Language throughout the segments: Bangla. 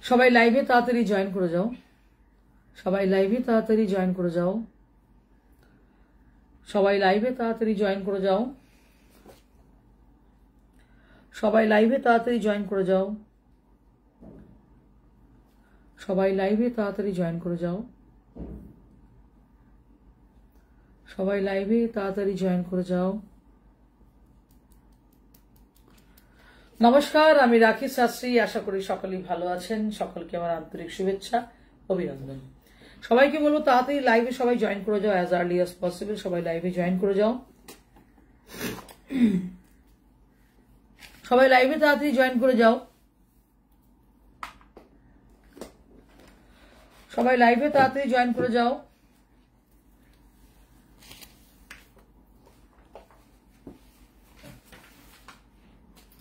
সবাই লাইভে তাড়াতাড়ি জয়েন করে যাও। সবাই লাইভে তাড়াতাড়ি জয়েন করে যাও। সবাই লাইভে তাড়াতাড়ি জয়েন করে যাও। সবাই লাইভে তাড়াতাড়ি জয়েন করে যাও। সবাই লাইভে তাড়াতাড়ি জয়েন করে যাও। সবাই লাইভে তাড়াতাড়ি জয়েন করে যাও। নমস্কার, আমি রাখি শাস্ত্রী। আশা করি সকলেই ভালো আছেন। সকলকে আমার আন্তরিক শুভেচ্ছা, অভিনন্দন। সবাইকে বলবো তাড়াতাড়ি লাইভে সবাই জয়েন করে যাও, অ্যাজ আর্লি অ্যাজ পসিবল সবাই লাইভে জয়েন করে যাও। সবাই লাইভে তাড়াতাড়ি জয়েন করে যাও। সবাই লাইভে তাড়াতাড়ি জয়েন করে যাও।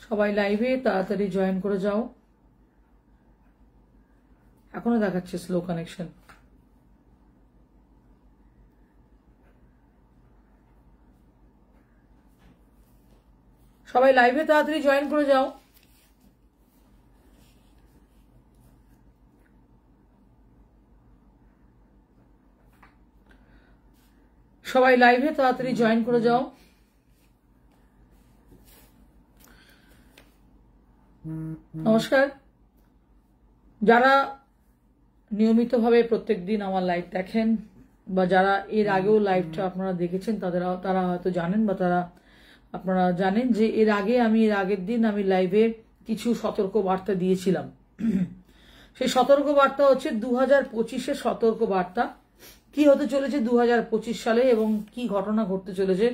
সবাই লাইভে তাড়াতাড়ি জয়েন করে যাও। এখনো দেখাচ্ছে স্লো কানেকশন। সবাই লাইভে তাড়াতাড়ি জয়েন করে যাও। সবাই লাইভে তাড়াতাড়ি জয়েন করে যাও। নমস্কার। যারা নিয়মিতভাবে প্রত্যেকদিন আমার লাইভ দেখেন বা যারা এর আগেও লাইভটা আপনারা দেখেছেন তারা হয়তো জানেন বা আপনারা জানেন যে এর আগের দিন আমি লাইভে কিছু সতর্ক বার্তা দিয়েছিলাম। সেই সতর্ক বার্তা হচ্ছে 2025-এর সতর্ক বার্তা। কি হতে চলেছে 2025 সালে এবং কি ঘটনা ঘটতে চলেছে।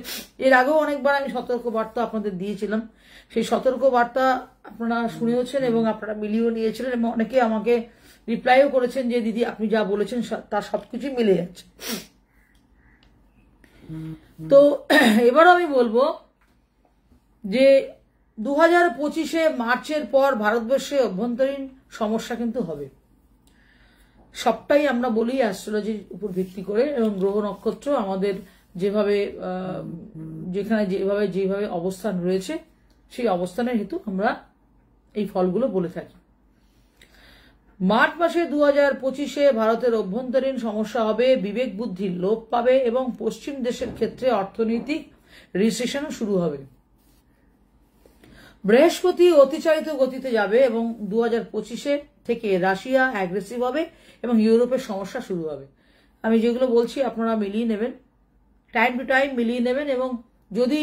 এর আগেও অনেকবার আমি সতর্ক বার্তা আপনাদের দিয়েছিলাম। সেই সতর্ক বার্তা আপনারা শুনেওছেন এবং আপনারা মিলিয়েও নিয়েছিলেন এবং অনেকে আমাকে রিপ্লাইও করেছেন যে দিদি আপনি যা বলেছেন তার সবকিছু মিলে যাচ্ছে। তো এবার আমি বলবো যে 2025-এ মার্চের পর ভারতবর্ষে অভ্যন্তরীণ সমস্যা কিন্তু হবে। সবটাই আমরা বলি অ্যাস্ট্রোলজির উপর ভিত্তি করে এবং গ্রহ নক্ষত্র আমাদের যেভাবে যেভাবে অবস্থান রয়েছে সেই অবস্থানের হেতু আমরা এই ফলগুলো বলে থাকি। মার্চ মাসে 2025-এ ভারতের অভ্যন্তরীণ সমস্যা হবে, বিবেক বুদ্ধির লোপ পাবে এবং পশ্চিম দেশের ক্ষেত্রে অর্থনৈতিক রিসেশনও শুরু হবে। বৃহস্পতি অতিচালিত গতিতে যাবে এবং 2025-এ থেকে রাশিয়া অ্যাগ্রেসিভ হবে এবং ইউরোপের সমস্যা শুরু হবে। আমি যেগুলো বলছি আপনারা মিলিয়ে নেবেন, টাইম টু টাইম মিলিয়ে নেবেন। এবং যদি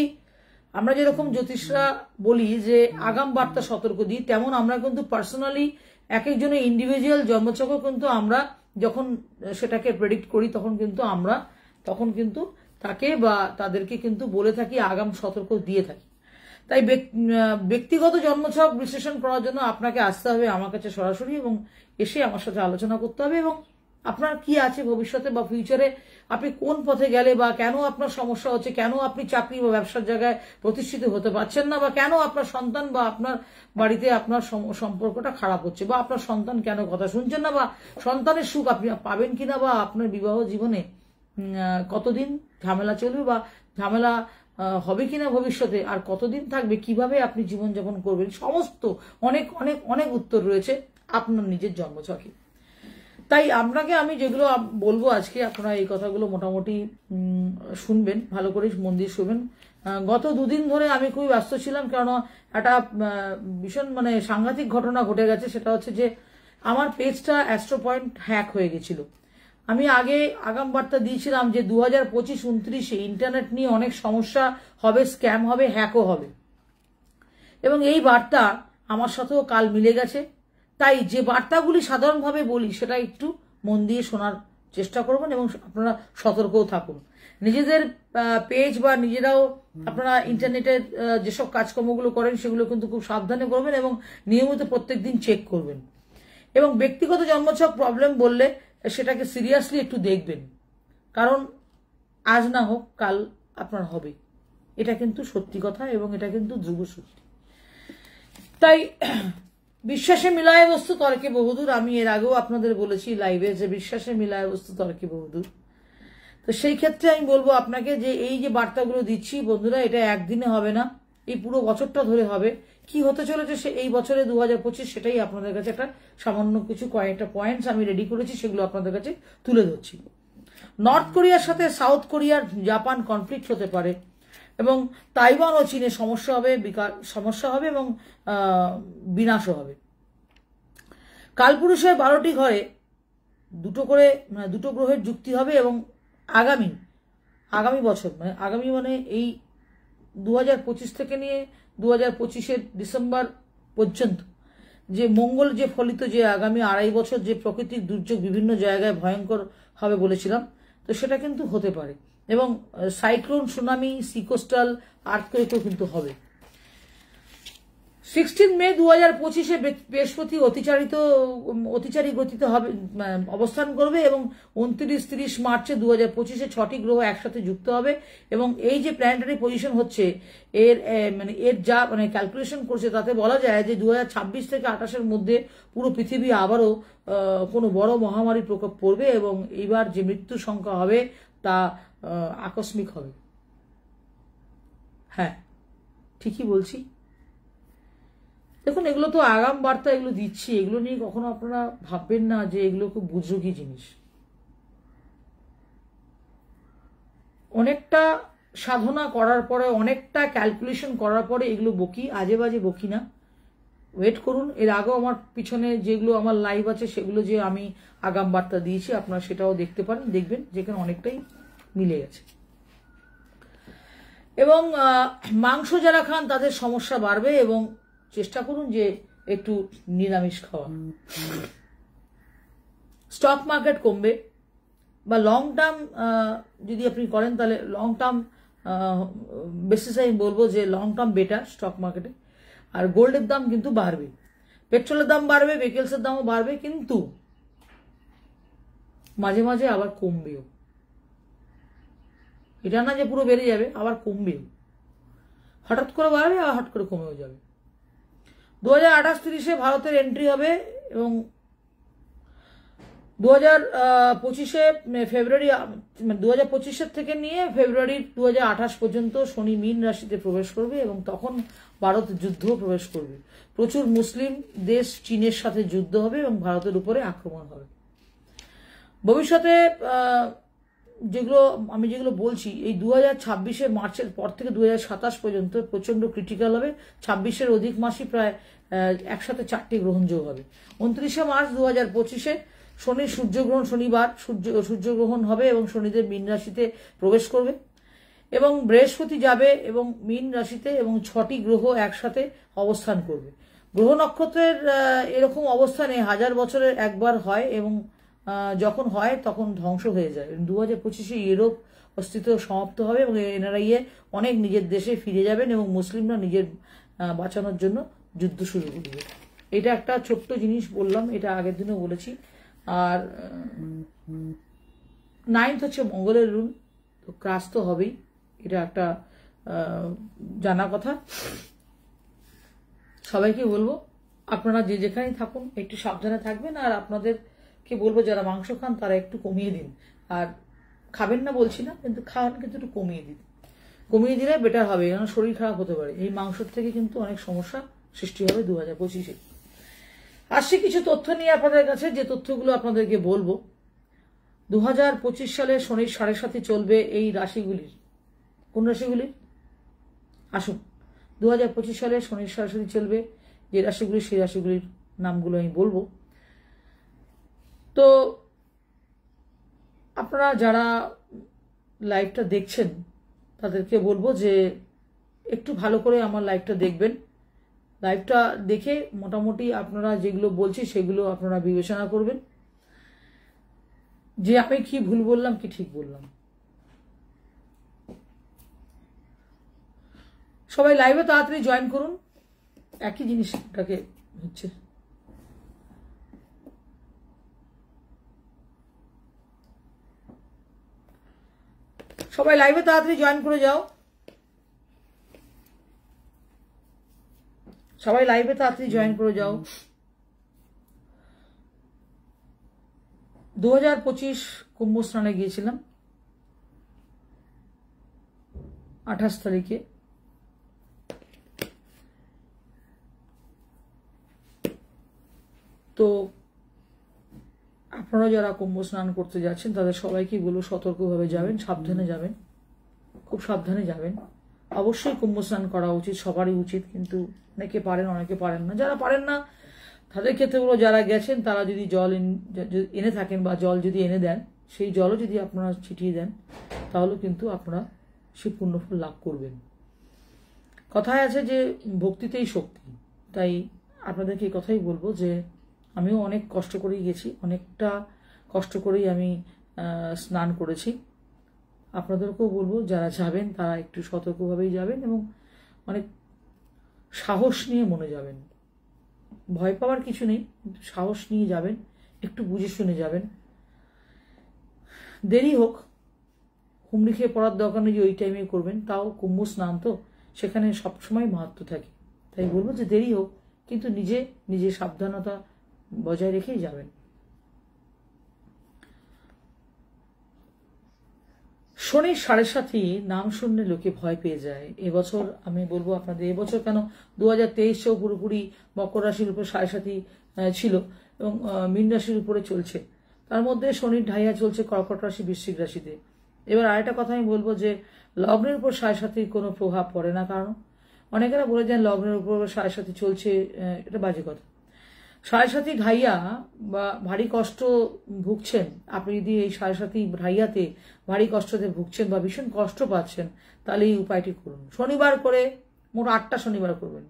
আমরা যেরকম জ্যোতিষরা বলি যে আগাম বার্তা সতর্ক দিই, তেমন আমরা কিন্তু পার্সোনালি এক একজনের ইন্ডিভিজুয়াল জন্মচক্র কিন্তু আমরা যখন সেটাকে প্রেডিক্ট করি তখন কিন্তু তাকে বা তাদেরকে কিন্তু বলে থাকি, আগাম সতর্ক দিয়ে থাকি। তাই ব্যক্তিগত জন্মছক বিশ্লেষণ করার জন্য আপনাকে আসতে হবে আমার কাছে সরাসরি এবং এসে আমার সাথে আলোচনা করতে হবে এবং আপনার কি আছে ভবিষ্যতে বা ফিউচারে, আপনি কোন পথে গেলে বা কেন আপনার সমস্যা হচ্ছে, কেন আপনি চাকরি বা ব্যবসার জায়গায় প্রতিষ্ঠিত হতে পারছেন না, বা কেন আপনার সন্তান বা আপনার বাড়িতে আপনার সম্পর্কটা খারাপ হচ্ছে, বা আপনার সন্তান কেন কথা শুনছেন না, বা সন্তানের সুখ আপনি পাবেন কিনা, বা আপনার বিবাহ জীবনে কতদিন ঝামেলা চলবে বা ঝামেলা হবে কিনা ভবিষ্যতে, আর কতদিন থাকবে, কিভাবে আপনি জীবনযাপন করবেন, সমস্ত অনেক অনেক অনেক উত্তর রয়েছে আপনার নিজের জন্মছকে। তাই আপনাকে আমি যেগুলো বলবো আজকে আপনারা এই কথাগুলো মোটামুটি শুনবেন, ভালো করে মন দিয়ে শুনবেন। গত দুদিন ধরে আমি খুবই ব্যস্ত ছিলাম, কারণ একটা ভীষণ সাংঘাতিক ঘটনা ঘটে গেছে। সেটা হচ্ছে যে আমার পেজটা অ্যাস্ট্রো পয়েন্ট হ্যাক হয়ে গেছিল। আমি আগে আগাম বার্তা দিয়েছিলাম যে 2025-29-এ ইন্টারনেট নিয়ে অনেক সমস্যা হবে, স্ক্যাম হবে, হ্যাকও হবে, এবং এই বার্তা আমার সাথেও কাল মিলে গেছে। তাই যে বার্তাগুলি সাধারণভাবে বলি সেটা একটু মন দিয়ে শোনার চেষ্টা করবেন এবং আপনারা সতর্কও থাকুন। নিজেদের পেজ বা নিজেরাও আপনারা ইন্টারনেটের যেসব কাজকর্মগুলো করেন সেগুলো কিন্তু খুব সাবধানে করবেন এবং নিয়মিত প্রত্যেকদিন চেক করবেন। এবং ব্যক্তিগত জন্মছক প্রবলেম বললে সেটাকে সিরিয়াসলি একটু দেখবেন, কারণ আজ না হোক কাল আপনার হবে। এটা কিন্তু সত্যি কথা এবং এটা কিন্তু ধ্রুব সত্যি। তাই বিশ্বাসে মিলায় বস্তু তর্কে বহুদূর। আমি এর আগেও আপনাদের বলেছি লাইভে যে বিশ্বাসে মিলায় বস্তু তর্কে বহুদূর। তো সেই ক্ষেত্রে আমি বলবো আপনাকে যে এই যে বার্তাগুলো দিচ্ছি বন্ধুরা, এটা একদিনে হবে না, এই পুরো বছরটা ধরে হবে কি হতে চলেছে সে এই বছরে 2025 সেটাই আপনাদের কাছে একটা সামান্য কিছু কয়েকটা পয়েন্টস আমি রেডি করেছি, সেগুলো আপনাদের কাছে তুলে ধরছি। নর্থ কোরিয়ার সাথে সাউথ কোরিয়ার জাপান কনফ্লিক্ট হতে পারে এবং তাইওয়ান ও চীনের সমস্যা হবে এবং বিনাশও হবে। কালপুরুষের 12টি ঘরে দুটো গ্রহের যুক্তি হবে এবং আগামী বছর আগামী এই 2025 থেকে নিয়ে 2025-এর ডিসেম্বর পর্যন্ত যে মঙ্গল যে ফলিত যে আগামী 2.5 বছর যে প্রাকৃতিক দুর্যোগ বিভিন্ন জায়গায় ভয়ঙ্কর হবে বলেছিলাম, তো সেটা কিন্তু হতে পারে এবং সাইক্লোন, সুনামি, সিকোস্টাল আর্থকোয়েকও কিন্তু হবে। 16 মে 2025-এ বৃহস্পতি অতিচারী গতিতে হবে অবস্থান করবে এবং 29-30 মার্চে 2025-এ 6টি গ্রহ একসাথে যুক্ত হবে এবং এই যে প্ল্যানেটারি পজিশন হচ্ছে এর যা ক্যালকুলেশন করছে তাতে বলা যায় যে 2026 থেকে 28-এর মধ্যে পুরো পৃথিবী আবারও কোনো বড় মহামারী প্রকোপ পড়বে এবং এইবার যে মৃত্যু সংখ্যা হবে তা আকস্মিক হবে। হ্যাঁ, ঠিকই বলছি। দেখুন, এগুলো তো আগাম বার্তা, এগুলো দিচ্ছি, এগুলো নিয়ে কখনো আপনারা ভাববেন না যে এগুলো খুব বুজরুকি জিনিস। অনেকটা সাধনা করার পরে, অনেকটা ক্যালকুলেশন করার পরে এগুলো বকি, আজে বাজে বকি না। ওয়েট করুন, এর আগেও আমার পিছনে যেগুলো আমার লাইভ আছে সেগুলো যে আমি আগাম বার্তা দিয়েছি আপনারা সেটাও দেখতে পারেন, দেখবেন যেখানে অনেকটাই মিলে গেছে। এবং মাংস যারা খান তাদের সমস্যা বাড়বে এবং চেষ্টা করুন যে একটু নিরামিষ খাওয়া। স্টক মার্কেট কমবে বা লং টার্ম যদি আপনি করেন তাহলে লং টার্ম বেসিসে আমি বলবো যে লং টার্ম বেটার স্টক মার্কেটে। আর গোল্ডের দাম কিন্তু বাড়বে, পেট্রোলের দাম বাড়বে, ভেহিকেলসের দামও বাড়বে, কিন্তু মাঝে মাঝে আবার কমবেও। এটা না যে পুরো বেড়ে যাবে, আবার কমবেও। হঠাৎ করে বাড়বে আবার হঠাৎ করে কমেও যাবে। 2028-30-এ ভারতের এন্ট্রি হবে এবং 2025-এ ফেব্রুয়ারি 2025-এর থেকে নিয়ে ফেব্রুয়ারি 2028 পর্যন্ত শনি মীন রাশিতে প্রবেশ করবে এবং তখন ভারত যুদ্ধ প্রবেশ করবে। প্রচুর মুসলিম দেশ চীনের সাথে যুদ্ধ হবে এবং ভারতের উপরে আক্রমণ হবে। ভবিষ্যতে যেগুলো বলছি এই 2026-এর মার্চের পর থেকে 2027 পর্যন্ত প্রচন্ড ক্রিটিক্যাল হবে। 26-এর অধিক মাসই প্রায় একসাথে 4টি গ্রহণ যোগ হবে। 29শে মার্চ 2025-এ শনি সূর্যগ্রহণ, শনিবার সূর্যগ্রহণ হবে এবং শনিদেব মীন রাশিতে প্রবেশ করবে এবং বৃহস্পতি যাবে এবং মীন রাশিতে এবং 6টি গ্রহ একসাথে অবস্থান করবে। গ্রহ নক্ষত্রের এরকম অবস্থানে 1000 বছরে একবার হয় এবং যখন হয় তখন ধ্বংস হয়ে যায়। 2025-এ ইউরোপ অস্তিত্ব সমাপ্ত হবে এবং এনআরআই অনেক নিজের দেশে ফিরে যাবেন এবং মুসলিমরা নিজের বাঁচানোর জন্য যুদ্ধ শুরু করবে। এটা একটা ছোট্ট জিনিস বললাম, এটা আগের দিনও বলেছি। আর 9th হচ্ছে মঙ্গলের রুল, তো ক্রাশ তো হবেই, এটা একটা জানা কথা। সবাইকে বলবো আপনারা যে যেখানেই থাকুন একটু সাবধানে থাকবেন আর আপনাদেরকে বলবো যারা মাংস খান তারা একটু কমিয়ে দিন। আর খাবেন না বলছি না, কিন্তু খাওয়ান কিন্তু একটু কমিয়ে দিন, কমিয়ে দিলে বেটার হবে, কারণ শরীর খারাপ হতে পারে। এই মাংসের থেকে কিন্তু অনেক সমস্যা সৃষ্টি হবে 2025-এ। আসছে কিছু তথ্য নিয়ে আপনাদের কাছে, যে তথ্যগুলো আপনাদেরকে বলবো। 2025 সালে শনির 7.5 চলবে এই রাশিগুলির। কোন রাশিগুলির? আসুন, 2025 সালে শনির 7.5 চলবে যে রাশিগুলি, সেই রাশিগুলির নামগুলো আমি বলবো। তো আপনারা যারা লাইভটা দেখছেন তাদেরকে বলবো যে একটু ভালো করে আমার লাইভটা দেখবেন। লাইভটা দেখে মোটামুটি আপনারা যেগুলো বলছি সেগুলো আপনারা বিবেচনা করবেন যে আমি কি ভুল বললাম কি ঠিক বললাম। সবাই লাইভে তাড়াতাড়ি জয়েন করুন, একই জিনিসটাকে হচ্ছে। সবাই লাইভে তাড়াতাড়ি জয়েন করে যাও, সবাই লাইভে তাড়াতাড়ি জয়েন করে যাও। 2025 কুম্ভ স্নানে গিয়েছিলাম 28 তারিখে। তো আপনারা যারা কুম্ভ স্নান করতে যাচ্ছেন তাদের সবাইকে বলবো সতর্কভাবে যাবেন, সাবধানে যাবেন, খুব সাবধানে যাবেন। অবশ্যই কুম্ভ স্নান করা উচিত, সবারই উচিত, কিন্তু অনেকে পারেন অনেকে পারেন না। যারা পারেন না তাদের ক্ষেত্রে বলবো যারা গেছেন তারা যদি জল এনে থাকেন বা জল যদি এনে দেন, সেই জলও যদি আপনারা ছিটিয়ে দেন তাহলে কিন্তু আপনারা সেই পুণ্যফল লাভ করবেন। কথায় আছে যে ভক্তিতেই শক্তি, তাই আপনাদেরকে এই কথাই বলবো যে আমিও অনেক কষ্ট করেই গেছি, অনেকটা কষ্ট করেই আমি স্নান করেছি। আপনাদেরকেও বলবো যারা যাবেন তারা একটু সতর্কভাবেই যাবেন এবং অনেক সাহস নিয়ে মনে যাবেন। ভয় পাওয়ার কিছু নেই, কিন্তু সাহস নিয়ে যাবেন, একটু বুঝে শুনে যাবেন। দেরি হোক, হুমড়ি খেয়ে পড়ার দরকার নেই যে ওই টাইমে করবেন, তাও কুম্ভ স্নান তো সেখানে সবসময় মাহাত্ম্য থাকে। তাই বলবো যে দেরি হোক, কিন্তু নিজে সাবধানতা বজায় রেখেই যাবেন। শনির 7.5 নাম শুনলে লোকে ভয় পেয়ে যায়। এবছর আমি বলবো আপনাদের, এবছর কেন 2023-এও পুরোপুরি মকর রাশির উপর 7.5 ছিল এবং মীন রাশির উপরে চলছে। তার মধ্যে শনির ঢাইয়া চলছে কর্কট রাশি, বৃশ্চিক রাশিতে। এবার আরেকটা কথা আমি বলবো যে লগ্নের উপর 7.5 কোনো প্রভাব পড়ে না, কারণ অনেকেরা বলে যান লগ্নের উপর 7.5 চলছে, এটা বাজে কথা। 7.5 ঢাইয়া বা ভারী কষ্ট ভুগছেন, আপনি যদি এই 7.5 ঢাইয়াতে ভারী কষ্টতে ভুগছেন বা ভীষণ কষ্ট পাচ্ছেন, তাহলে এই উপায়টি করুন। শনিবার করে মোট 8টা শনিবার করবেন।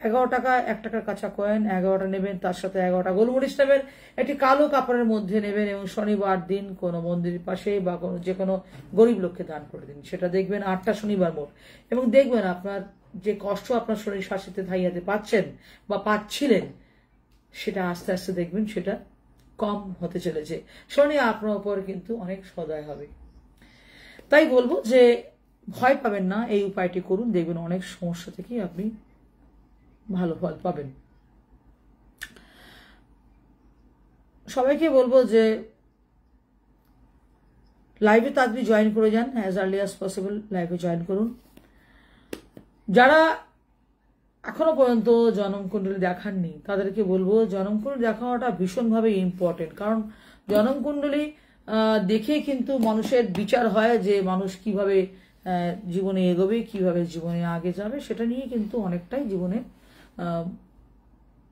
11 টাকা 1 টাকার কাঁচা কয়েন 11টা নেবেন, তার সাথে 11টা গোলমরিচ নেবেন, একটি কালো কাপড়ের মধ্যে নেবেন এবং শনিবার দিন কোনো মন্দিরের পাশে বা কোনো যে কোনো গরিব লোককে দান করে দিন। সেটা দেখবেন 8টা শনিবার মোট, এবং দেখবেন আপনার যে কষ্ট আপনার শরীর শাসিতে ধাইয়াতে পাচ্ছেন বা পাচ্ছিলেন, সেটা আস্তে আস্তে দেখবেন সেটা কম হতে চলেছে। শনি আপনার উপর কিন্তু অনেক সদয় হবে। তাই বলবো যে ভয় পাবেন না, এই উপায়টি করুন, দেখবেন অনেক সমস্যা থেকে আপনি ভালো ফল পাবেন। সবাইকে বলবো যে লাইভে তাড়াতাড়ি জয়েন করে যান, অ্যাজ আর্লি অ্যাজ পসিবল লাইভে জয়েন করুন। যারা এখনো পর্যন্ত জনমকুণ্ডলী দেখাননি তাদেরকে বলবো জনমকুণ্ডলী দেখানোটা ভীষণভাবে ইম্পর্টেন্ট, কারণ জনমকুণ্ডলী দেখে কিন্তু মানুষের বিচার হয় যে মানুষ কিভাবে জীবনে এগোবে, কিভাবে জীবনে আগে যাবে, সেটা নিয়ে কিন্তু অনেকটাই জীবনে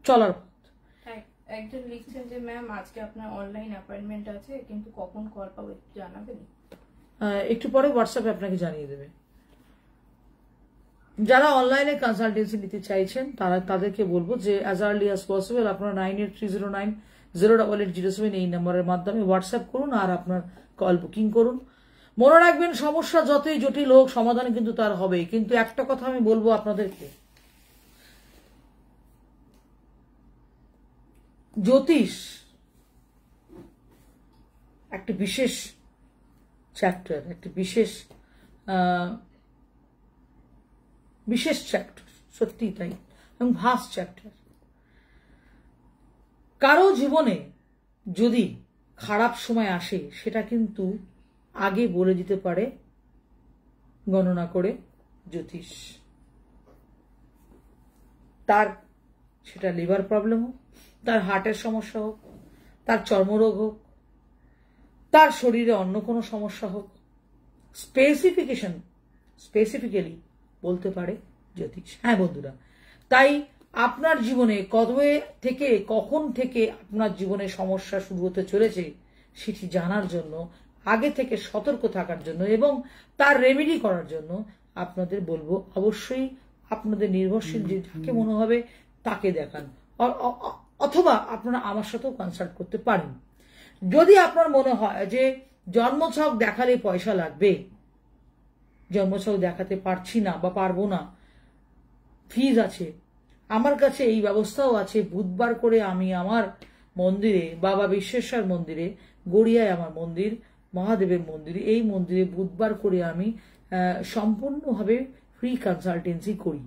চলার পথ। একজন লিখছেন যে ম্যাম আজকে আপনার অনলাইন অ্যাপয়েন্টমেন্ট আছে, কিন্তু কখন কল পাবো একটু জানাবেন। একটু পরে হোয়াটসঅ্যাপে আপনাকে জানিয়ে দেবে। যারা অনলাইনে কনসালটেন্সি নিতে চাইছেন তাদেরকে বলবো যে অ্যাজ আর্লি অ্যাজ পসিবল আপনারা 9830908807 এই নম্বরের মাধ্যমে হোয়াটসঅ্যাপ করুন আর আপনার কল বুকিং করুন। মনে রাখবেন সমস্যা যতই জটিল হোক সমাধান কিন্তু তার হবে। কিন্তু একটা কথা আমি বলবো আপনাদেরকে, জ্যোতিষ একটি বিশেষ চ্যাপ্টার, একটি বিশেষ চ্যাপ্টার, সত্যি তাই, এবং ভাস্ট চ্যাপ্টার। কারো জীবনে যদি খারাপ সময় আসে সেটা কিন্তু আগে বলে দিতে পারে গণনা করে জ্যোতিষ। তার সেটা লিভার প্রবলেম হোক, তার হার্টের সমস্যা হোক, তার চর্মরোগ হোক, তার শরীরে অন্য কোনো সমস্যা হোক, স্পেসিফিক্যালি বলতে পারে জ্যোতিষ। হ্যাঁ বন্ধুরা, তাই আপনার জীবনে কবে থেকে কখন থেকে আপনার জীবনে সমস্যা শুরু হতে চলেছে সেটি জানার জন্য, আগে থেকে সতর্ক থাকার জন্য এবং তার রেমেডি করার জন্য আপনাদের বলবো অবশ্যই আপনাদের নির্ভরশীল যে যাকে মনে হবে তাকে দেখান, অথবা আপনারা আমার সাথেও কনসাল্ট করতে পারেন। যদি আপনার মনে হয় যে জন্মছক দেখালে পয়সা লাগবে, জন্মছক দেখাতে পারছি না বা পারবো না, ফিজ আছে, আমার কাছে এই ব্যবস্থাও আছে। বুধবার করে আমি আমার মন্দিরে, বাবা বিশ্বেশ্বর মন্দিরে, গড়িয়ায় আমার মন্দির, মহাদেবের মন্দিরে, এই মন্দিরে বুধবার করে আমি সম্পূর্ণভাবে ফ্রি কনসালটেন্সি করি।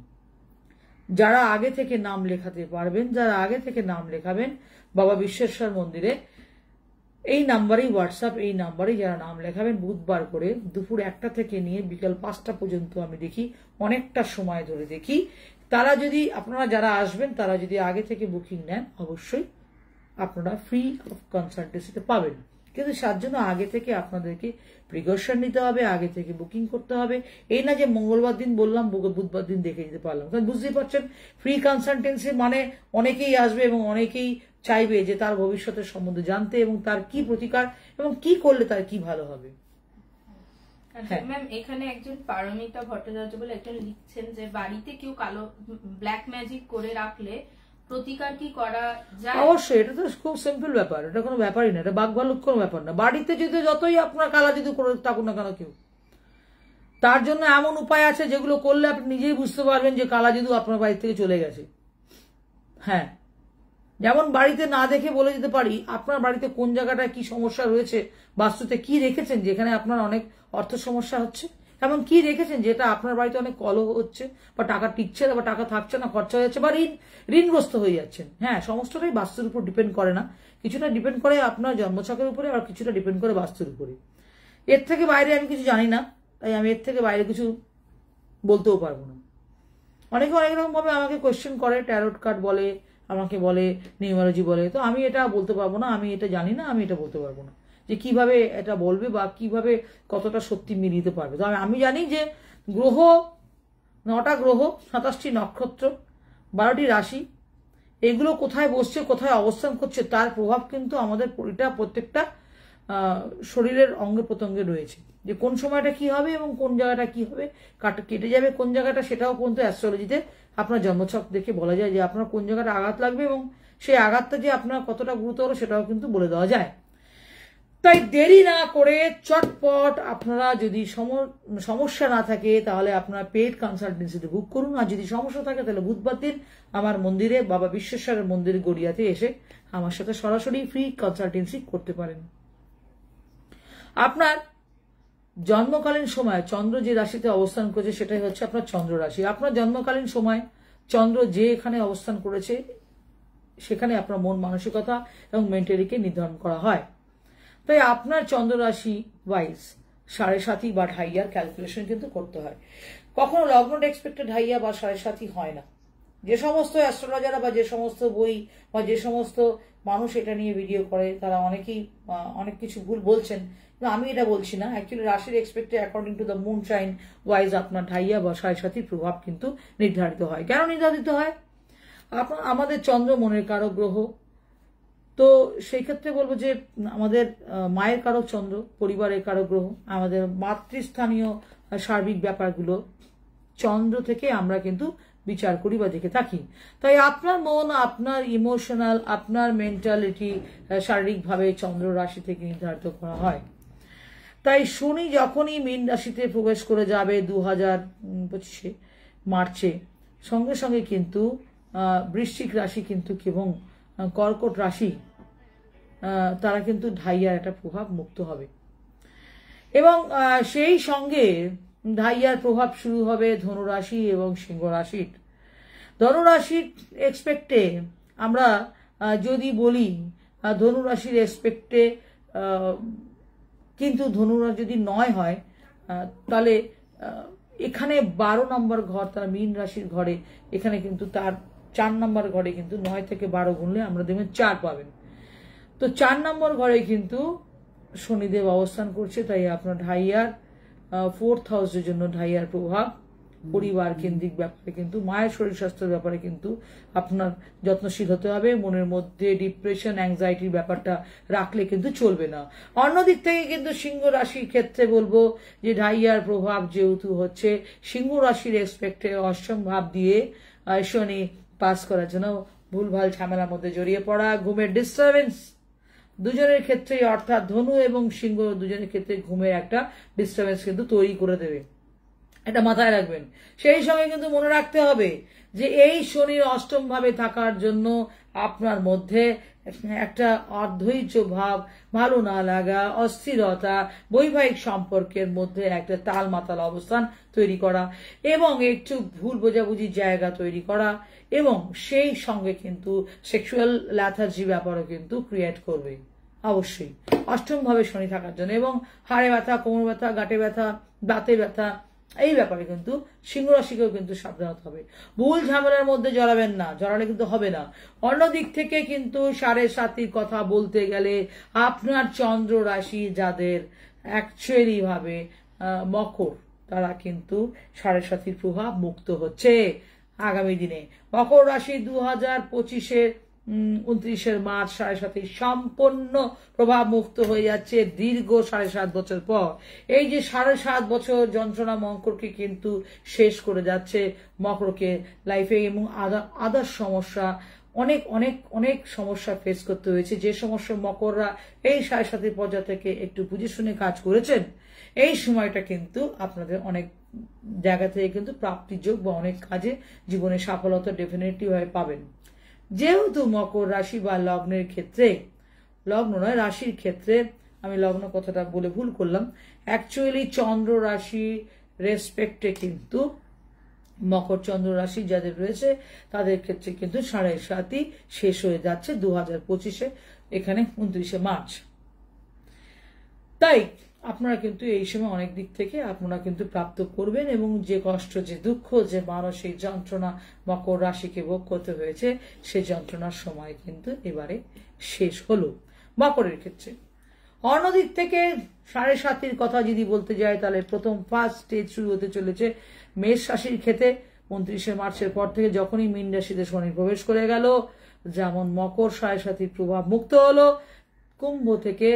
যারা আগে থেকে নাম লেখাতে পারবেন, যারা আগে থেকে নাম লেখাবেন বাবা বিশ্বেশ্বর মন্দিরে, এই নাম্বারেই হোয়াটসঅ্যাপ, এই নাম্বারেই যারা নাম লেখাবেন বুধবার করে দুপুর 1টা থেকে নিয়ে বিকাল 5টা পর্যন্ত আমি দেখি, অনেকটা সময় ধরে দেখি। তারা যদি, আপনারা যারা আসবেন তারা যদি আগে থেকে বুকিং নেন অবশ্যই আপনারা ফ্রি অফ কনসালটেন্সিতে পাবেন। কিন্তু তার জন্য আগে থেকে আপনাদেরকে প্রিকশন নিতে হবে, আগে থেকে বুকিং করতে হবে। এই না যে মঙ্গলবার দিন বললাম বুধবার দিন দেখে যেতে পারলাম। কারণ বুঝতেই পারছেন ফ্রি কনসালটেন্সি মানে অনেকেই আসবে এবং অনেকেই চাইবে যে তার ভবিষ্যতের সম্বন্ধে জানতে এবং তার কি প্রতিকার এবং কি করলে তার কি ভালো হবে। ম্যাম এখানে একজন পারমিতা ভট্টাচার্য বলে একজন লিখছেন যে বাড়িতে কেউ কালো ব্ল্যাক ম্যাজিক করে রাখলে প্রতিকার কি করা যায়? অবশ্যই, এটা তো খুব সিম্পল ব্যাপার, এটা কোনো ব্যাপারই না, এটা বাঘভালুক কোনো ব্যাপার না। বাড়িতে যদি যতই আপনার কালা জাদু করে থাকুন না কেন কেউ, তার জন্য এমন উপায় আছে যেগুলো করলে আপনি নিজেই বুঝতে পারবেন যে কালা জাদু আপনার বাড়ি থেকে চলে গেছে। হ্যাঁ, যেমন বাড়িতে না দেখে বলে যেতে পারি আপনার বাড়িতে কোন জায়গাটায় কি সমস্যা রয়েছে, বাস্তুতে কি রেখেছেন যেখানে আপনার অনেক অর্থ সমস্যা হচ্ছে, এমন কি রেখেছেন যেটা আপনার বাড়িতে অনেক কলহ হচ্ছে, বা টাকা টিকছে না, বা টাকা থাকছে না, খরচা হয়ে যাচ্ছে, বা ঋণগ্রস্ত হয়ে যাচ্ছেন। হ্যাঁ, সমস্তটাই বাস্তুর উপর ডিপেন্ড করে না, কিছুটা ডিপেন্ড করে আপনার জন্মছকের উপরে, আর কিছুটা ডিপেন্ড করে বাস্তুর উপরে। এর থেকে বাইরে আমি কিছু জানি না, তাই আমি এর থেকে বাইরে কিছু বলতেও পারবো না। অনেকে অনেক রকম ভাবে আমাকে কোয়েশ্চেন করে, ট্যারোট কার্ড বলে, আমাকে বলে, নিউমারোলজি বলে, তো আমি এটা বলতে পারবো না, আমি এটা জানি না, আমি এটা বলতে পারবো না যে কিভাবে এটা বলবে বা কিভাবে কতটা সত্যি মিলিয়ে দিতে পারবে। তো আমি জানি যে গ্রহ 9টা গ্রহ, 27টি নক্ষত্র, 12টি রাশি, এগুলো কোথায় বসছে, কোথায় অবস্থান করছে তার প্রভাব কিন্তু আমাদের প্রত্যেকটা শরীরের অঙ্গে প্রত্যঙ্গে রয়েছে। যে কোন সময়টা কি হবে এবং কোন জায়গাটা কি হবে, কেটে যাবে কোন জায়গাটা, সেটাও কিন্তু অ্যাস্ট্রোলজিতে আপনার জন্মছক দেখে বলা যায় যে আপনার কোন জায়গাটা আঘাত লাগবে এবং সেই আঘাতটা যে আপনার কতটা গুরুতর সেটাও কিন্তু বলে দেওয়া যায়। তাই দেরি না করে চটপট আপনারা, যদি সমস্যা না থাকে তাহলে আপনারা পেইড কনসালটেন্সিতে বুক করুন, আর যদি সমস্যা থাকে তাহলে বুধবার দিন আমার মন্দিরে, বাবা বিশ্বেশ্বরের মন্দির গড়িয়াতে এসে আমার সাথে সরাসরি ফ্রি কনসালটেন্সি করতে পারেন। আপনার জন্মকালীন সময় চন্দ্র যে রাশিতে অবস্থান করেছে সেটাই হচ্ছে আপনার চন্দ্র রাশি। আপনার জন্মকালীন সময় চন্দ্র যে এখানে অবস্থান করেছে সেখানে আপনার মন মানসিকতা এবং মেন্টালিকে নির্ধারণ করা হয়। তাই আপনার চন্দ্র রাশি ওয়াইজ 7.5 বা ঢাইয়ার ক্যালকুলেশন কিন্তু করতে হয়। কখনো লগ্ন এক্সপেক্টেড ঢাইয়া বা 7.5 হয় না। যে সমস্ত অ্যাস্ট্রোলজাররা বা যে সমস্ত বই বা যে সমস্ত মানুষ এটা নিয়ে ভিডিও করে তারা অনেকেই অনেক কিছু ভুল বলছেন, কিন্তু আমি এটা বলছি না। অ্যাকচুয়ালি রাশির এক্সপেক্টে according to the moon sign wise আপনার ঢাইয়া বা 7.5 প্রভাব কিন্তু নির্ধারিত হয়। কেন নির্ধারিত হয়? আমাদের চন্দ্র মনের কারক গ্রহ, তো সেই ক্ষেত্রে বলবো যে আমাদের মায়ের কারক চন্দ্র, পরিবারের কারক গ্রহ, আমাদের মাতৃস্থানীয় সার্বিক ব্যাপারগুলো চন্দ্র থেকে আমরা কিন্তু বিচার করি বা দেখে থাকি। তাই আপনার মন, আপনার ইমোশনাল, আপনার মেন্টালিটি শারীরিকভাবে চন্দ্র রাশি থেকে নির্ধারিত করা হয়। তাই শনি যখনই মীন রাশিতে প্রবেশ করে যাবে 2025 মার্চে, সঙ্গে সঙ্গে কিন্তু বৃশ্চিক রাশি কিন্তু এবং কর্কট রাশি তারা কিন্তু ঢাইয়ার একটা প্রভাব মুক্ত হবে এবং সেই সঙ্গে ঢাইয়ার প্রভাব শুরু হবে ধনুরাশি এবং সিংহ রাশির। ধনুরাশির এক্সপেক্টে আমরা যদি বলি ধনুরাশির এক্সপেক্টে, কিন্তু ধনুরাশি যদি 9 হয় তাহলে এখানে 12 নম্বর ঘর, তার মীন রাশির ঘরে, এখানে কিন্তু তার 4 নম্বর ঘরে কিন্তু 9 থেকে 12 গুনলে আমরা দেখবেন 4 পাবেন। তো 4 নম্বর ঘরে কিন্তু শনিদেব অবস্থান করছে। তাই আপনার ঢাইয়ার 4th হাউসের জন্য ঢাইয়ার প্রভাব পরিবার কেন্দ্রিক ব্যাপারে কিন্তু, মায়ের শরীর স্বাস্থ্যের ব্যাপারে কিন্তু আপনার যত্নশীল হতে হবে। মনের মধ্যে ডিপ্রেশন, অ্যাংজাইটির ব্যাপারটা রাখলে কিন্তু চলবে না। অন্যদিক থেকে কিন্তু সিংহ রাশির ক্ষেত্রে বলবো যে ঢাইয়ার প্রভাব যেহেতু হচ্ছে, সিংহ রাশির এক্সপেক্টে অষ্টম ভাব দিয়ে শনি পাস করার জন্য ভুলভাল ঝামেলার মধ্যে জড়িয়ে পড়া, ঘুমের ডিস্টারবেন্স দুজনের ক্ষেত্রে, অর্থাৎ ধনু এবং সিংহ দুজনের ক্ষেত্রে ঘুমের একটা ডিস্টারবেন্স কিন্তু তৈরি করে দেবে। এটা মাথায় রাখবেন। সেই সঙ্গে কিন্তু মনে রাখতে হবে যে এই শনির অষ্টম ভাবে থাকার জন্য আপনার মধ্যে একটা অধৈর্য ভাব, ভালো না লাগা, অস্থিরতা, বৈবাহিক সম্পর্কের মধ্যে একটা তাল মাতাল অবস্থান তৈরি করা এবং একটু ভুল বোঝাবুঝির জায়গা তৈরি করা, এবং সেই সঙ্গে কিন্তু সেক্সুয়াল ল্যাথার্জি ব্যাপারও কিন্তু ক্রিয়েট করবে অবশ্যই অষ্টম ভাবে শনি থাকার জন্য। এবং হাড়ে ব্যথা, কোমর ব্যথা, গাঁটে ব্যথা, দাঁতে ব্যথা, এই ব্যাপারে কিন্তু সিংহ রাশিকেও কিন্তু সাবধানতা হবে। ভুল ঝামেলার মধ্যে জড়াবেন না, জড়ালে কিন্তু হবে না। অন্যদিক থেকে কিন্তু 7.5 কথা বলতে গেলে আপনার চন্দ্র রাশি যাদের অ্যাকচুয়ালি ভাবে মকর, তারা কিন্তু 7.5 প্রভাব মুক্ত হচ্ছে আগামী দিনে। মকর রাশি 2025-এর 29 মার্চ 7.5 সম্পূর্ণ প্রভাব মুক্ত হয়ে যাচ্ছে দীর্ঘ 7.5 বছর পর। এই যে 7.5 বছর যন্ত্রণা মকরকে কিন্তু শেষ করে যাচ্ছে মকরকে লাইফে, এবং আদার সমস্যা অনেক অনেক অনেক সমস্যা ফেস করতে হয়েছে। যে সমস্যা মকররা এই 7.5 পর্যায় থেকে একটু বুঝে শুনে কাজ করেছেন, এই সময়টা কিন্তু আপনাদের অনেক জায়গা থেকে কিন্তু প্রাপ্তির যোগ বা অনেক কাজে জীবনে সফলতা ডেফিনেটলি ভাবে পাবেন। যেহেতু মকর রাশি বা লগ্নের ক্ষেত্রে, লগ্ন নয় রাশির ক্ষেত্রে, আমি লগ্ন কথাটা বলে ভুল করলাম, অ্যাকচুয়ালি চন্দ্র রাশি রেসপেক্টে কিন্তু মকর চন্দ্র রাশি যাদের রয়েছে তাদের ক্ষেত্রে কিন্তু 7.5 শেষ হয়ে যাচ্ছে 2025-এ, এখানে 29 মার্চ। তাই আপনারা কিন্তু এই সময় অনেক দিক থেকে আপনারা কিন্তু প্রাপ্ত করবেন, এবং যে কষ্ট, যে দুঃখ, যে মানসিক যন্ত্রণা মকর রাশিকে ভোগ করতে হয়েছে, সেই যন্ত্রণার সময় কিন্তু এবারে শেষ হলো মকরের ক্ষেত্রে। অন্যদিক থেকে 7.5 কথা যদি বলতে যায়, তাহলে প্রথম ফার্স্ট স্টেজ শুরু হতে চলেছে মেষ রাশির ক্ষেত্রে 29 মার্চের পর থেকে। যখনই মীন রাশিতে শনি প্রবেশ করে গেল, যেমন মকর 7.5 প্রভাব মুক্ত হলো, কুম্ভ থেকে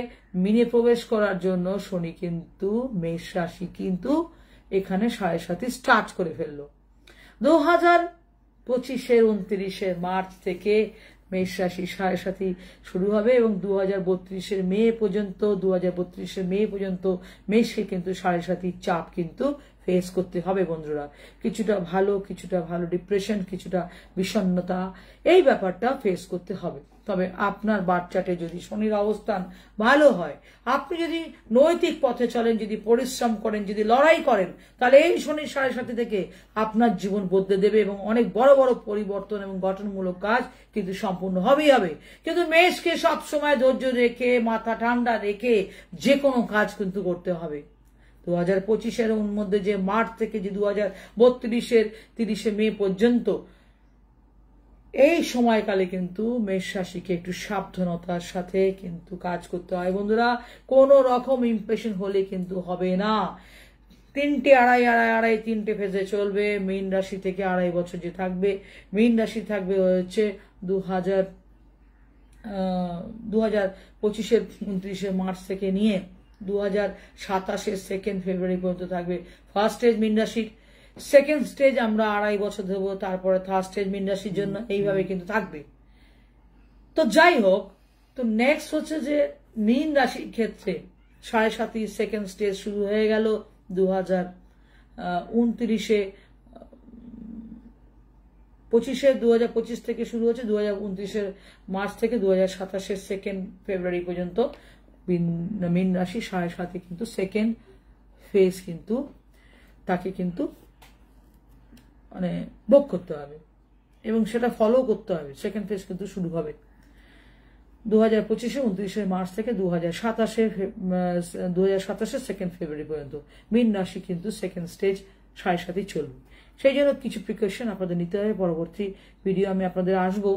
মিনে প্রবেশ করার জন্য শনি কিন্তু মেষ রাশি কিন্তু এখানে 7.5 স্টার্ট করে ফেললো। 2025-এর 29 মার্চ থেকে মেষ রাশি 7.5 শুরু হবে, এবং 2032-এর মে পর্যন্ত মেষকে কিন্তু 7.5 চাপ কিন্তু ফেস করতে হবে বন্ধুরা। কিছুটা ভালো ডিপ্রেশন, কিছুটা বিষণ্ণতা, এই ব্যাপারটা ফেস করতে হবে। তবে আপনার বাচ্চাটে যদি শনির অবস্থান ভালো হয়, আপনি যদি নৈতিক পথে চলেন, যদি পরিশ্রম করেন, যদি লড়াই করেন, তাহলে এই শনির 7.5 থেকে আপনার জীবন বদলে দেবে, এবং অনেক বড় বড় পরিবর্তন এবং গঠনমূলক কাজ কিন্তু সম্পূর্ণ হবেই হবে। কিন্তু মেষকে সবসময় ধৈর্য রেখে, মাথা ঠান্ডা রেখে যে কোনো কাজ কিন্তু করতে হবে। 2025-এর মধ্যে যে মার্চ থেকে যে 2032-এর 30 মে পর্যন্ত, এই সময়কালে কিন্তু মেষ রাশিকে একটু সাবধানতার সাথে কিন্তু কাজ করতে হয় বন্ধুরা। কোন রকম ইমপ্রেশন হলে কিন্তু হবে না। 3টে ফেজে চলবে। মীন রাশি থেকে 2.5 বছর যে থাকবে, মীন রাশি থাকবে হচ্ছে 2025-এর 29 মার্চ থেকে নিয়ে 2027-এর 2 ফেব্রুয়ারি পর্যন্ত থাকবে ফার্স্ট স্টেজ মীন রাশির। সেকেন্ড স্টেজ আমরা 2.5 বছর দেবো, তারপরে থার্ড স্টেজ মীন রাশির জন্য, এইভাবে কিন্তু থাকবে। তো যাই হোক, তো নেক্সট হচ্ছে যে মীন রাশির ক্ষেত্রে 7.5 সেকেন্ড স্টেজ শুরু হয়ে গেল 2029-এ, 2025 থেকে শুরু হচ্ছে 2029-এর মার্চ থেকে 2027-এর 2 ফেব্রুয়ারি পর্যন্ত মীন রাশি 7.5 কিন্তু সেকেন্ড ফেজ কিন্তু তাকে কিন্তু মানে ভোগ করতে হবে, এবং সেটা ফলো করতে হবে। সেকেন্ড ফেজ কিন্তু শুরু হবে 2025-এ 29 মার্চ থেকে 2027-এর 2 ফেব্রুয়ারি পর্যন্ত। মীন রাশি কিন্তু সেকেন্ড স্টেজ 7.5 চলবে। সেই জন্য কিছু প্রিকশন আপনাদের নিতে হবে। পরবর্তী ভিডিও আমি আপনাদের আসবো,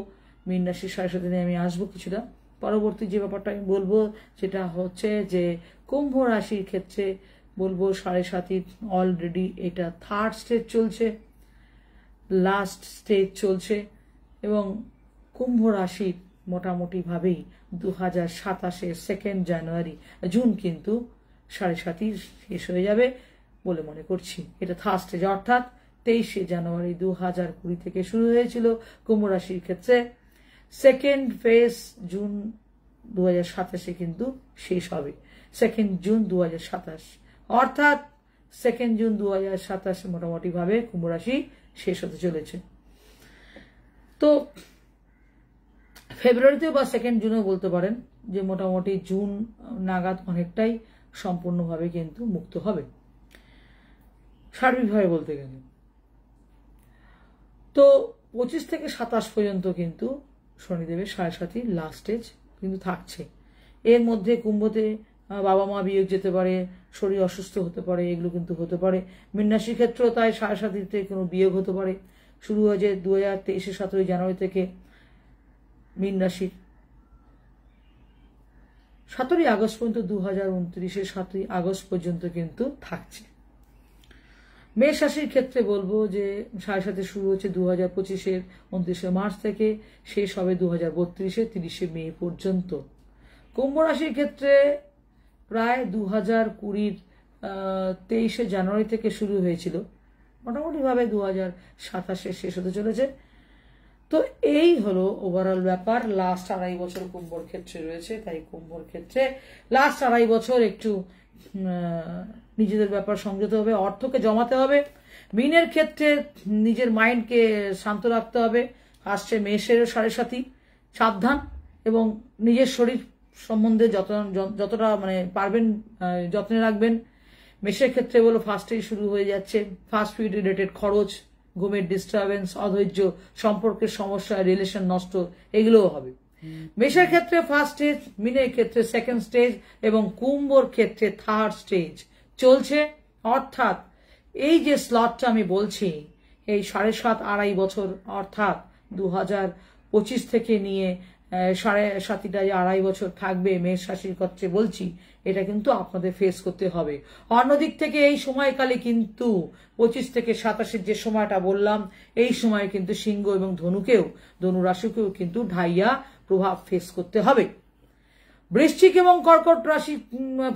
মীন রাশির 7.5 নিয়ে আমি আসবো কিছুটা। পরবর্তী যে ব্যাপারটা আমি বলবো সেটা হচ্ছে যে কুম্ভ রাশির ক্ষেত্রে বলবো 7.5 অলরেডি এটা থার্ড স্টেজ চলছে, লাস্ট স্টেজ চলছে, এবং কুম্ভ রাশির মোটামুটি ভাবেই 2027-এর 2 জুন কিন্তু 7.5 শেষ হয়ে যাবে বলে মনে করছি। এটা থার্ড স্টেজ, অর্থাৎ 23 জানুয়ারি 2020 থেকে শুরু হয়েছিল কুম্ভ রাশির ক্ষেত্রে। সেকেন্ড ফেজ জুন 2027-এ কিন্তু শেষ হবে, 2 জুন 2027, অর্থাৎ 2 জুন 2027 মোটামুটি ভাবে কুম্ভ রাশি শেষ হতে চলেছে। তো ফেব্রুয়ারিতেও বা 2 জুনেও বলতে পারেন যে মোটামুটি জুন নাগাদ অনেকটাই সম্পূর্ণভাবে কিন্তু মুক্ত হবে সার্বিকভাবে বলতে গেলে। তো 25 থেকে 27 পর্যন্ত কিন্তু শনিদেবের 7.5 লাস্ট স্টেজ কিন্তু থাকছে। এর মধ্যে কুম্ভতে বাবা মা বিয়োগ যেতে পারে, শরীর অসুস্থ হতে পারে, এগুলো কিন্তু হতে পারে। মীন রাশির ক্ষেত্রেও তাই 7.5-তে কোনো বিয়োগ হতে পারে। শুরু হয়েছে 2023-এর 17 জানুয়ারি থেকে মীন রাশির, 17 আগস্ট পর্যন্ত, 2029-এর 7 আগস্ট পর্যন্ত কিন্তু থাকছে। মেষ রাশির ক্ষেত্রে বলবো যে 7.5-এ শুরু হচ্ছে 2025-এর 29 মার্চ থেকে, শেষ হবে 2032-এর 30 মে পর্যন্ত। কুম্ভ রাশির ক্ষেত্রে প্রায় 2020-র 23 জানুয়ারি থেকে শুরু হয়েছিল, মোটামুটি ভাবে 2027-এ শেষ হতে চলেছে। তো এই হলো ওভারঅল ব্যাপার। লাস্ট 2.5 বছর কুম্ভর ক্ষেত্রে রয়েছে, তাই কুম্ভর ক্ষেত্রে লাস্ট 2.5 বছর একটু নিজেদের ব্যাপার সংযত হবে, অর্থকে জমাতে হবে। মীনের ক্ষেত্রে নিজের মাইন্ডকে শান্ত রাখতে হবে। আসছে মেষের 7.5, সাবধান, এবং নিজের শরীর সম্বন্ধে যতটা মানে পারবেন যত্নে রাখবেন। মেষের ক্ষেত্রে বলো ফার্স্টেই শুরু হয়ে যাচ্ছে ফাস্ট ফুড রিলেটেড খরচ, ঘুমের ডিস্টারবেন্স, অধৈর্য, সম্পর্কের সমস্যা, রিলেশন নষ্ট, এগুলোও হবে। মেষের ক্ষেত্রে ফার্স্ট স্টেজ, মীনের ক্ষেত্রে সেকেন্ড স্টেজ, এবং কুম্ভর ক্ষেত্রে থার্ড স্টেজ চলছে। অর্থাৎ এই যে স্লটটা আমি বলছি, এই 7.5 বছর, অর্থাৎ 2025 থেকে নিয়ে 7.5টা যে 2.5 বছর থাকবে মেষ রাশির ক্ষেত্রে বলছি, এটা কিন্তু আপনাদের ফেস করতে হবে। অন্যদিক থেকে এই সময়কালে কিন্তু 25 থেকে 27-এর যে সময়টা বললাম, এই সময় কিন্তু সিংহ এবং ধনু রাশিকেও কিন্তু ঢাইয়া প্রভাব ফেস করতে হবে। বৃশ্চিক এবং কর্কট রাশি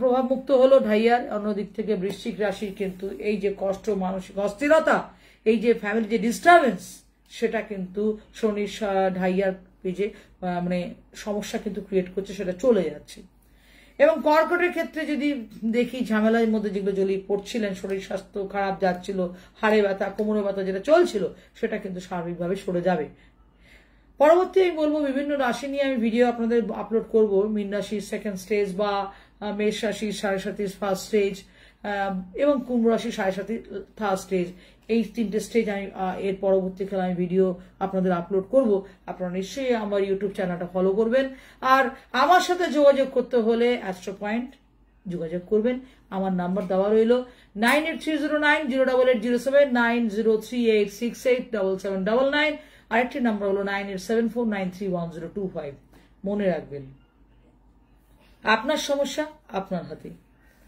প্রভাব মুক্ত হলো ঢাইয়ার। অন্যদিক থেকে বৃশ্চিক রাশির কিন্তু এই যে কষ্ট, মানসিক অস্থিরতা, এই যে ফ্যামিলি যে ডিস্টারবেন্স, সেটা কিন্তু শনির ঢাইয়ার পেজে মানে সমস্যা কিন্তু ক্রিয়েট করছে, সেটা চলে যাচ্ছে। এবং কর্কটের ক্ষেত্রে যদি দেখি, ঝামেলার মধ্যে যেগুলো জড়িয়ে পড়ছিলেন, শরীর স্বাস্থ্য খারাপ যাচ্ছিল, হাড়ে ব্যথা, কোমরে ব্যথা যেটা চলছিল, সেটা কিন্তু স্বাভাবিকভাবে সরে যাবে। পরবর্তী আমি বলবো বিভিন্ন রাশি নিয়ে আমি ভিডিও আপনাদের আপলোড করব। মীন রাশির সেকেন্ড স্টেজ, বা মেষ রাশির 7.5 ফার্স্ট স্টেজ, এবং কুম্ভ রাশির 7.5 থার্ড স্টেজ, এই 3টে স্টেজ আমি এর পরবর্তীকালে আমি ভিডিও আপনাদের আপলোড করব। আপনারা নিশ্চয়ই আমার ইউটিউব চ্যানেলটা ফলো করবেন। আর আমার সাথে যোগাযোগ করতে হলে অ্যাস্ট্রো পয়েন্ট যোগাযোগ করবেন। আমার নাম্বার দেওয়া রইল 9830908807, 9038687799। আরেকটি নাম্বার হলো 9874931025। মনে রাখবেন, আপনার সমস্যা আপনার হাতে,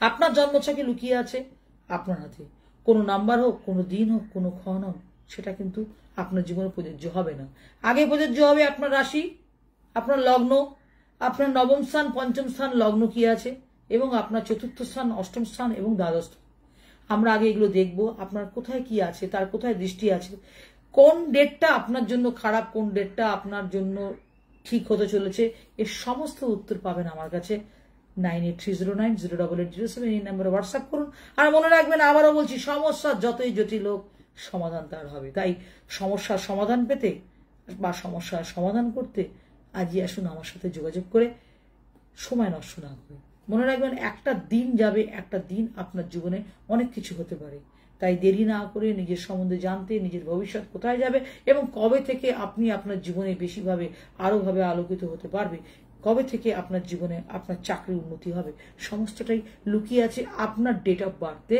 আপনার জন্মছকে লুকিয়ে আছে আপনার হাতে। কোনো নাম্বার হোক, কোনো দিন হোক, কোনো ক্ষণ হোক, সেটা কিন্তু আপনার জীবনে প্রযোজ্য হবে না। আগে প্রযোজ্য হবে আপনার রাশি, আপনার লগ্ন, আপনার নবম স্থান, পঞ্চম স্থান লগ্ন কি আছে, এবং আপনার চতুর্থ স্থান, অষ্টম স্থান এবং দ্বাদশ স্থান। আমরা আগে এগুলো দেখব, আপনার কোথায় কি আছে, তার কোথায় দৃষ্টি আছে, কোন ডেটটা আপনার জন্য খারাপ, কোন ডেটটা আপনার জন্য ঠিক হতে চলেছে, এর সমস্ত উত্তর পাবেন আমার কাছে। 9830908807 এই নাম্বারে হোয়াটসঅ্যাপ করুন। আর মনে রাখবেন, আবারও বলছি, সমস্যার যতই জটিল হোক, সমাধান তার হবে। তাই সমস্যার সমাধান পেতে বা সমস্যার সমাধান করতে আজই আসুন আমার সাথে যোগাযোগ করে, সময় নষ্ট না করে। মনে রাখবেন, একটা দিন যাবে, একটা দিন আপনার জীবনে অনেক কিছু হতে পারে। তাই দেরি না করে নিজের সম্বন্ধে জানতে, নিজের ভবিষ্যৎ কোথায় যাবে এবং কবে থেকে আপনি আপনার জীবনে বেশিভাবে আরোভাবে আলোকিত হতে পারবে, কবে থেকে আপনার জীবনে আপনার চাকরির উন্নতি হবে, সমস্তটাই লুকিয়ে আছে আপনার ডেট অফ বার্থে।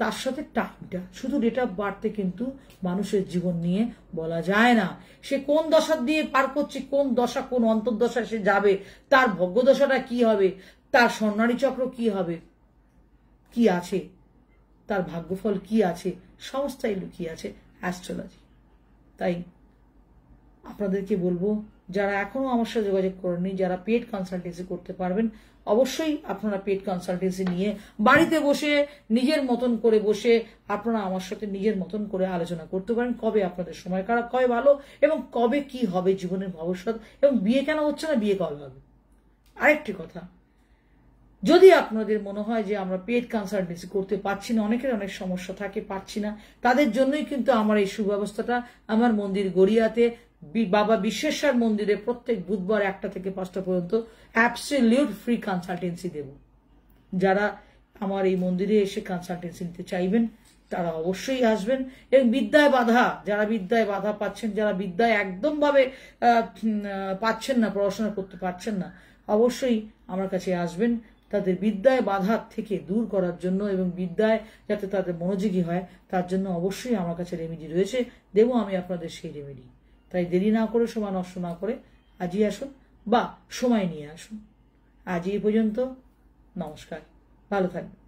তার সাথে টাইমটা, শুধু ডেট অফ বার্থে কিন্তু মানুষের জীবন নিয়ে বলা যায় না। সে কোন দশা দিয়ে পার করছে, কোন দশা, কোন অন্তর্দশায় সে যাবে, তার ভাগ্যদশাটা কি হবে, তার স্বর্ণালী চক্র কি হবে, কি আছে, তার ভাগ্যফল কি আছে, সমস্তাই লুকিয়ে আছে অ্যাস্ট্রোলজি। তাই আপনাদেরকে বলবো, যারা এখনো আমার সাথে যোগাযোগ করেননি, যারা পেড কনসালটেন্সি করতে পারবেন, অবশ্যই আপনারা পেড কনসালটেন্সি নিয়ে বাড়িতে বসে নিজের মতন করে বসে আপনারা আমার সাথে নিজের মতন করে আলোচনা করতে পারেন, কবে আপনাদের সময় খারাপ, কবে ভালো, এবং কবে কি হবে জীবনের ভবিষ্যৎ, এবং বিয়ে কেন হচ্ছে না, বিয়ে কবে হবে। আরেকটি কথা, যদি আপনাদের মনে হয় যে আমরা পেড কনসালটেন্সি করতে পারছি না, অনেকের অনেক সমস্যা থাকে, পারছি না, তাদের জন্যই কিন্তু আমার এই সুব্যবস্থাটা। আমার মন্দির গড়িয়াতে বাবা বিশ্বেশ্বর মন্দিরে প্রত্যেক বুধবার 1টা থেকে 5টা পর্যন্ত অ্যাবসলিউট ফ্রি কনসালটেন্সি দেব। যারা আমার এই মন্দিরে এসে কনসালটেন্সি নিতে চাইবেন তারা অবশ্যই আসবেন। এবং বিদ্যায় বাধা, যারা বিদ্যায় বাধা পাচ্ছেন, যারা বিদ্যায় একদম ভাবে পাচ্ছেন না, পড়াশোনা করতে পারছেন না, অবশ্যই আমার কাছে আসবেন। তাদের বিদ্যায় বাধা থেকে দূর করার জন্য এবং বিদ্যায় যাতে তাদের মনোযোগী হয় তার জন্য অবশ্যই আমার কাছে রেমেডি রয়েছে, দেবো আমি আপনাদের সেই রেমেডি। তাই দেরি না করে, সময় নষ্ট না করে আজই আসুন বা সময় নিয়ে আসুন। আজ এই পর্যন্ত, নমস্কার, ভালো থাকবেন।